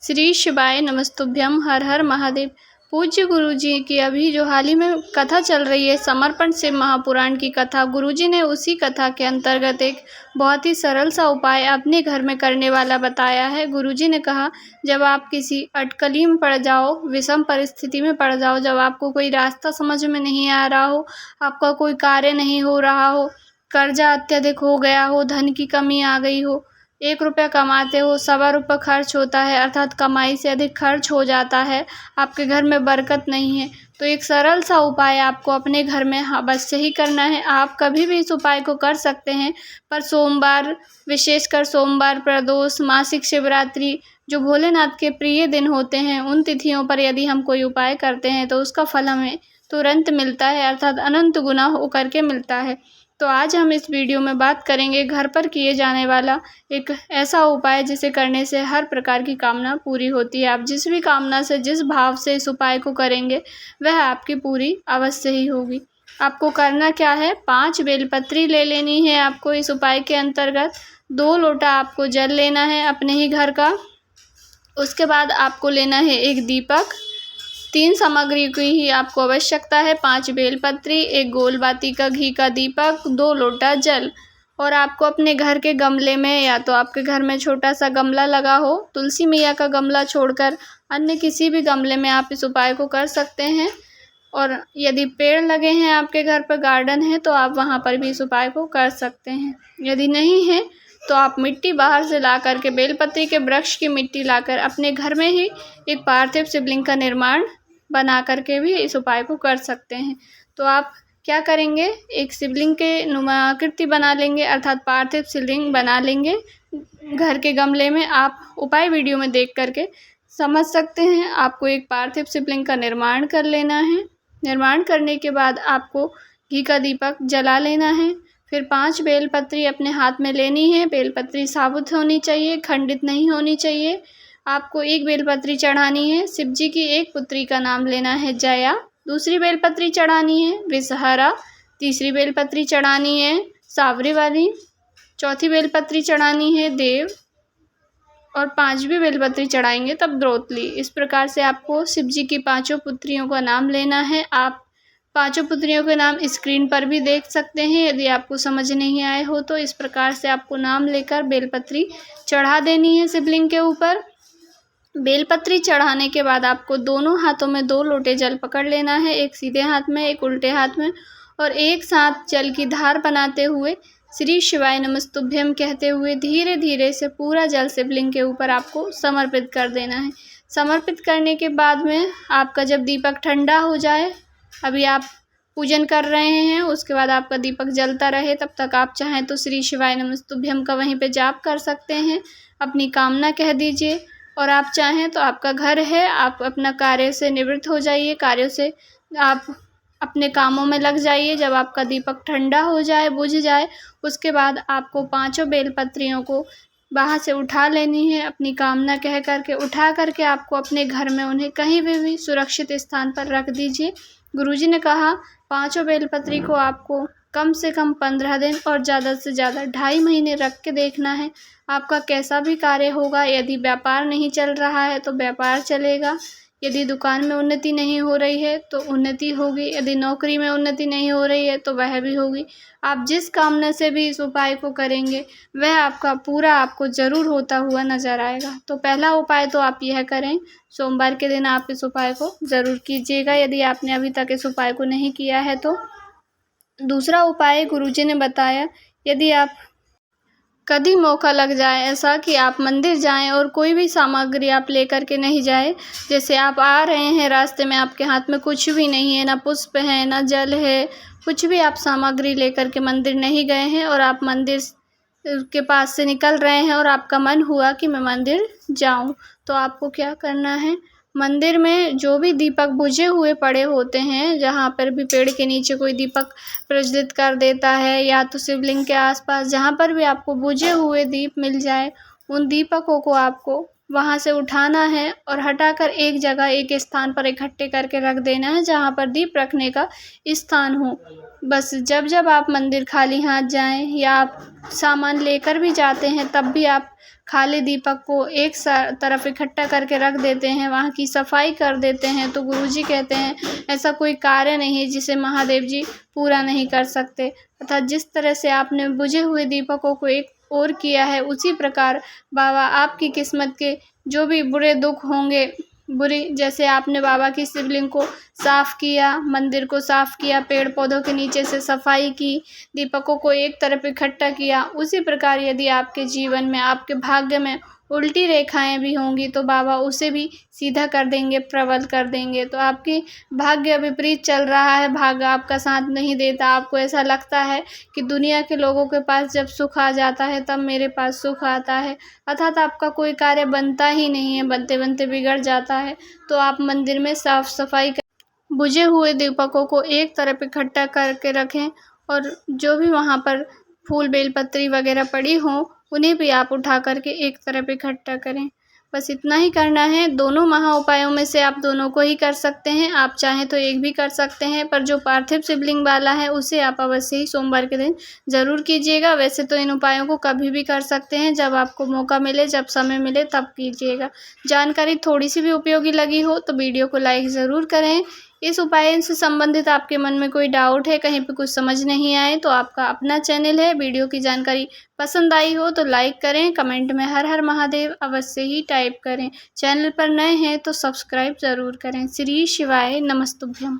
श्री शिवाय नमस्तुभ्यम। हर हर महादेव। पूज्य गुरु जी की अभी जो हाल ही में कथा चल रही है, समर्पण शिव महापुराण की कथा, गुरु जी ने उसी कथा के अंतर्गत एक बहुत ही सरल सा उपाय अपने घर में करने वाला बताया है। गुरु जी ने कहा, जब आप किसी अटकली में पड़ जाओ, विषम परिस्थिति में पड़ जाओ, जब आपको कोई रास्ता समझ में नहीं आ रहा हो, आपका कोई कार्य नहीं हो रहा हो, कर्जा अत्यधिक हो गया हो, धन की कमी आ गई हो, 1 रुपया कमाते हो, 1.25 खर्च होता है, अर्थात कमाई से अधिक खर्च हो जाता है, आपके घर में बरकत नहीं है, तो एक सरल सा उपाय आपको अपने घर में अवश्य ही करना है। आप कभी भी इस उपाय को कर सकते हैं, पर सोमवार, विशेषकर सोमवार, प्रदोष, मासिक शिवरात्रि, जो भोलेनाथ के प्रिय दिन होते हैं, उन तिथियों पर यदि हम कोई उपाय करते हैं तो उसका फल हमें तुरंत मिलता है, अर्थात अनंत गुना होकर के मिलता है। तो आज हम इस वीडियो में बात करेंगे घर पर किए जाने वाला एक ऐसा उपाय जिसे करने से हर प्रकार की कामना पूरी होती है। आप जिस भी कामना से, जिस भाव से इस उपाय को करेंगे, वह आपकी पूरी अवश्य ही होगी। आपको करना क्या है, 5 बेलपत्री ले लेनी है आपको इस उपाय के अंतर्गत। 2 लोटा आपको जल लेना है अपने ही घर का। उसके बाद आपको लेना है एक दीपक। 3 सामग्री की ही आपको आवश्यकता है, 5 बेलपत्री, 1 गोल बाती का घी का दीपक, 2 लोटा जल। और आपको अपने घर के गमले में, या तो आपके घर में छोटा सा गमला लगा हो, तुलसी मैया का गमला छोड़कर अन्य किसी भी गमले में आप इस उपाय को कर सकते हैं। और यदि पेड़ लगे हैं आपके घर पर, गार्डन है, तो आप वहाँ पर भी इस उपाय को कर सकते हैं। यदि नहीं है तो आप मिट्टी बाहर से ला कर के, बेलपत्री के वृक्ष की मिट्टी लाकर अपने घर में ही एक पार्थिव शिवलिंग का निर्माण बना करके भी इस उपाय को कर सकते हैं। तो आप क्या करेंगे, एक शिवलिंग के नुमा आकृति बना लेंगे, अर्थात पार्थिव शिवलिंग बना लेंगे घर के गमले में। आप उपाय वीडियो में देख करके समझ सकते हैं। आपको एक पार्थिव शिवलिंग का निर्माण कर लेना है। निर्माण करने के बाद आपको घी का दीपक जला लेना है। फिर 5 बेलपत्री अपने हाथ में लेनी है। बेलपत्री साबुत होनी चाहिए, खंडित नहीं होनी चाहिए। आपको 1 बेलपत्री चढ़ानी है, शिव जी की एक पुत्री का नाम लेना है जया। दूसरी बेलपत्री चढ़ानी है विषहरा। तीसरी बेलपत्री चढ़ानी है सावरी वाली। चौथी बेलपत्री चढ़ानी है देव। और 5वीं बेलपत्री चढ़ाएंगे तब द्रौतली। इस प्रकार से आपको शिव जी की 5 पुत्रियों का नाम लेना है। आप 5 पुत्रियों के नाम स्क्रीन पर भी देख सकते हैं। यदि आपको समझ नहीं आए हो तो इस प्रकार से आपको नाम लेकर बेलपत्री चढ़ा देनी है शिवलिंग के ऊपर। बेलपत्री चढ़ाने के बाद आपको दोनों हाथों में 2 लोटे जल पकड़ लेना है, एक सीधे हाथ में, एक उल्टे हाथ में, और एक साथ जल की धार बनाते हुए श्री शिवाय नमस्तुभ्यम कहते हुए धीरे धीरे से पूरा जल शिवलिंग के ऊपर आपको समर्पित कर देना है। समर्पित करने के बाद में आपका जब दीपक ठंडा हो जाए, अभी आप पूजन कर रहे हैं, उसके बाद आपका दीपक जलता रहे, तब तक आप चाहें तो श्री शिवाय नमस्तुभ्यम का वहीं पे जाप कर सकते हैं, अपनी कामना कह दीजिए। और आप चाहें तो आपका घर है, आप अपना कार्य से निवृत्त हो जाइए, कार्यों से आप अपने कामों में लग जाइए। जब आपका दीपक ठंडा हो जाए, बुझ जाए, उसके बाद आपको 5 बेलपत्रियों को बाहर से उठा लेनी है। अपनी कामना कह करके उठा करके आपको अपने घर में उन्हें कहीं भी सुरक्षित स्थान पर रख दीजिए। गुरुजी ने कहा 5 बेलपत्री को आपको कम से कम 15 दिन और ज़्यादा से ज़्यादा 2.5 महीने रख के देखना है। आपका कैसा भी कार्य होगा, यदि व्यापार नहीं चल रहा है तो व्यापार चलेगा, यदि दुकान में उन्नति नहीं हो रही है तो उन्नति होगी, यदि नौकरी में उन्नति नहीं हो रही है तो वह भी होगी। आप जिस कामना से भी इस उपाय को करेंगे, वह आपका पूरा आपको ज़रूर होता हुआ नज़र आएगा। तो पहला उपाय तो आप यह करें, सोमवार के दिन आप इस उपाय को ज़रूर कीजिएगा, यदि आपने अभी तक इस उपाय को नहीं किया है तो। दूसरा उपाय गुरुजी ने बताया, यदि आप कभी मौका लग जाए ऐसा कि आप मंदिर जाएं और कोई भी सामग्री आप लेकर के नहीं जाए, जैसे आप आ रहे हैं, रास्ते में आपके हाथ में कुछ भी नहीं है, ना पुष्प है, ना जल है, कुछ भी आप सामग्री लेकर के मंदिर नहीं गए हैं, और आप मंदिर के पास से निकल रहे हैं और आपका मन हुआ कि मैं मंदिर जाऊं, तो आपको क्या करना है, मंदिर में जो भी दीपक बुझे हुए पड़े होते हैं, जहाँ पर भी पेड़ के नीचे कोई दीपक प्रज्वलित कर देता है, या तो शिवलिंग के आसपास जहाँ पर भी आपको बुझे हुए दीप मिल जाए, उन दीपकों को आपको वहाँ से उठाना है और हटाकर एक जगह एक स्थान पर इकट्ठे करके रख देना है जहाँ पर दीप रखने का स्थान हो। बस जब जब आप मंदिर खाली हाथ जाएं या आप सामान लेकर भी जाते हैं तब भी आप खाली दीपक को एक तरफ इकट्ठा करके रख देते हैं, वहाँ की सफाई कर देते हैं, तो गुरुजी कहते हैं ऐसा कोई कार्य नहीं है जिसे महादेव जी पूरा नहीं कर सकते। अर्थात जिस तरह से आपने बुझे हुए दीपकों को एक और किया है उसी प्रकार बाबा आपकी किस्मत के जो भी बुरे दुख होंगे, बुरी जैसे आपने बाबा की शिवलिंग को साफ़ किया, मंदिर को साफ़ किया, पेड़ पौधों के नीचे से सफाई की, दीपकों को एक तरफ इकट्ठा किया, उसी प्रकार यदि आपके जीवन में, आपके भाग्य में उल्टी रेखाएं भी होंगी तो बाबा उसे भी सीधा कर देंगे, प्रबल कर देंगे। तो आपकी भाग्य विपरीत चल रहा है, भाग्य आपका साथ नहीं देता, आपको ऐसा लगता है कि दुनिया के लोगों के पास जब सुख आ जाता है तब मेरे पास सुख आता है, अर्थात आपका कोई कार्य बनता ही नहीं है, बनते बनते बिगड़ जाता है। तो आप मंदिर में साफ सफाई बुझे हुए दीपकों को एक तरफ इकट्ठा करके रखें और जो भी वहाँ पर फूल बेलपत्री वगैरह पड़ी हों उन्हें भी आप उठा करके एक तरफ इकट्ठा करें। बस इतना ही करना है। दोनों महा उपायों में से आप दोनों को ही कर सकते हैं, आप चाहें तो एक भी कर सकते हैं, पर जो पार्थिव शिवलिंग वाला है उसे आप अवश्य ही सोमवार के दिन ज़रूर कीजिएगा। वैसे तो इन उपायों को कभी भी कर सकते हैं, जब आपको मौका मिले, जब समय मिले तब कीजिएगा। जानकारी थोड़ी सी भी उपयोगी लगी हो तो वीडियो को लाइक ज़रूर करें। इस उपाय से संबंधित आपके मन में कोई डाउट है, कहीं पे कुछ समझ नहीं आए तो आपका अपना चैनल है, वीडियो की जानकारी पसंद आई हो तो लाइक करें, कमेंट में हर हर महादेव अवश्य ही टाइप करें। चैनल पर नए हैं तो सब्सक्राइब ज़रूर करें। श्री शिवाय नमस्तुभ्यम।